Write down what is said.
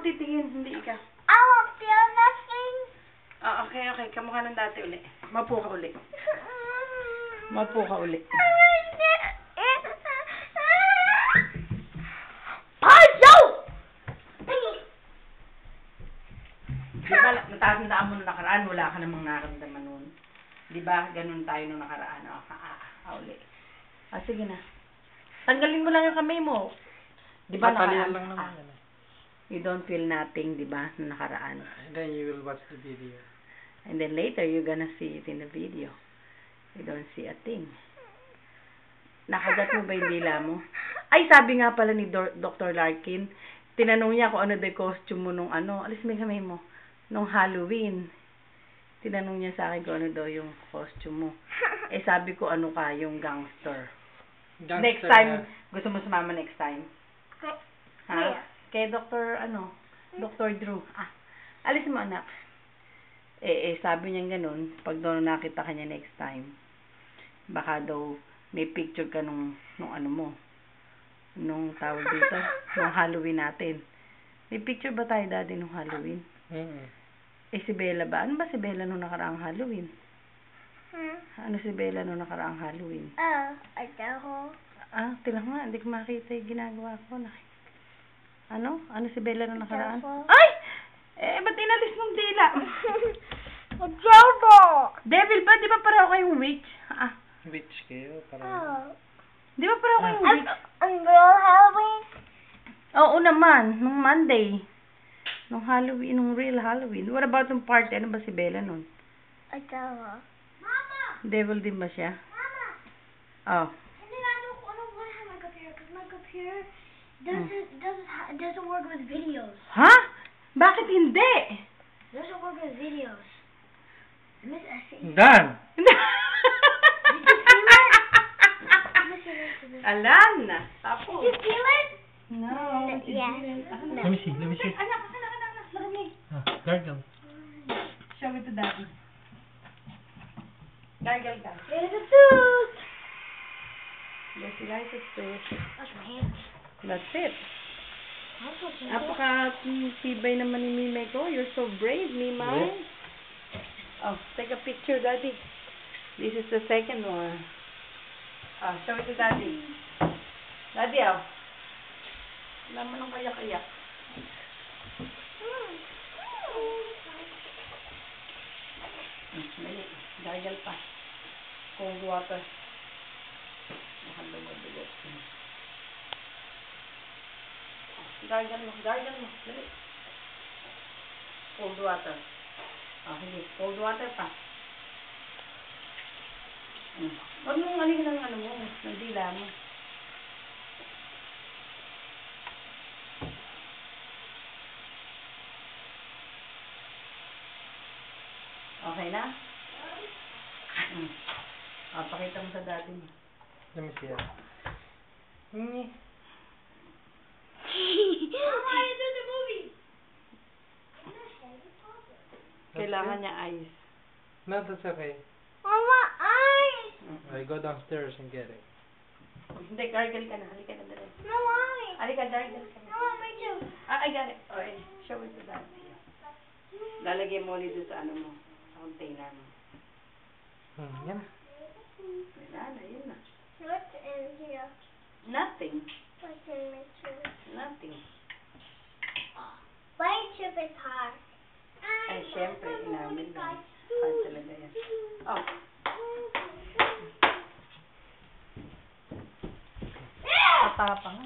titingin, hindi ikaw. I won't feel nothing. Okay. Kamukha ng dati uli. Mapo ka uli. Mapo ka uli. Diba, natatandaan mo nung nakaraan, wala ka namang naramdaman nun. Diba, ganun tayo nung nakaraan. Uli. Sige na. Tanggalin mo lang yung kamay mo. Diba, nakaraan? Lang naman yan. You don't feel nothing, diba, nung nakaraan. And then you will watch the video. And then later, you're gonna see it in the video. You don't see a thing. Nakagat mo ba yung dila mo? Ay, sabi nga pala ni Dr. Larkin, tinanong niya kung ano the costume mo nung alis mo yung kamay mo. Nung Halloween. Tinanong niya sa akin kung ano daw yung costume mo. Sabi ko, ano ka, yung gangster. Next time, gusto mo sumama next time? Ha? Kay Dr. Drew. Alis mo, anak. Sabi niya ganun, pag daw nakita ka niya next time, baka daw may picture ka nung ano mo. Nung tawag dito, nung Halloween natin. May picture ba tayo, Daddy, nung Halloween? Si Bella ba? Ano ba si Bella nung nakaraang Halloween? Ano si Bella nung nakaraang Halloween? Ako. Tilang nga, hindi ko makita yung ginagawa ko. Ano si Bella nung nakaraan? Devil. Ay! Ba't inalis mong dila? Devil! Devil ba? Di ba pareho kayong witch? Witch kayo? Parang... Di ba pareho kayong witch? Ang real Halloween? Oo naman, nung Monday. Nung Halloween, nung real Halloween. What about nung party? Ano ba si Bella nun? Mama! Devil din ba siya? Mama! Hindi nga, I don't want to have my computer because my computer doesn't work with videos. Ha? Bakit hindi? Doesn't work with videos. Miss Essie. Done! Did you feel it? Alan! Tapos. Did you feel it? No. Yeah. Let me see. Anak. Lamig. Gargle. Show it to Daddy. Gargle ka. There's a tooth. Yes, guys, it's tooth. Wash my hands. That's it. I'll put some Napaka-tibay naman ni Mimay ko. You're so brave, Mimay. Yes. Take a picture, Daddy. This is the second one. Show it to Daddy. Daddy, naman ang kayak-kayak. Dali. Gargle pa. Cold water. Nakalugot-lugot. Gargle mo. Dali. Cold water. Hindi. Cold water pa. Huwag mong alin ng mo. Ng dila mo. Okay na? Pakita mo sa dati mo. Let me see it. Mama, I did the movie. Kailangan niya ice. No, that's okay. Mama, eyes. I go downstairs and get it. Hindi, gargle ka na. Halika na dali. No eyes. Halika, gargle ka na. Mama, me too. I got it. Okay, show it to Daddy. Lalagay mo ulit doon sa mo. Sa container mo. Yan. Wala na, yun na. What's in here? Nothing. What's in my tube? Nothing. My tube is hot. Ay, syempre, inamin na. Hard talaga yan. Patapang.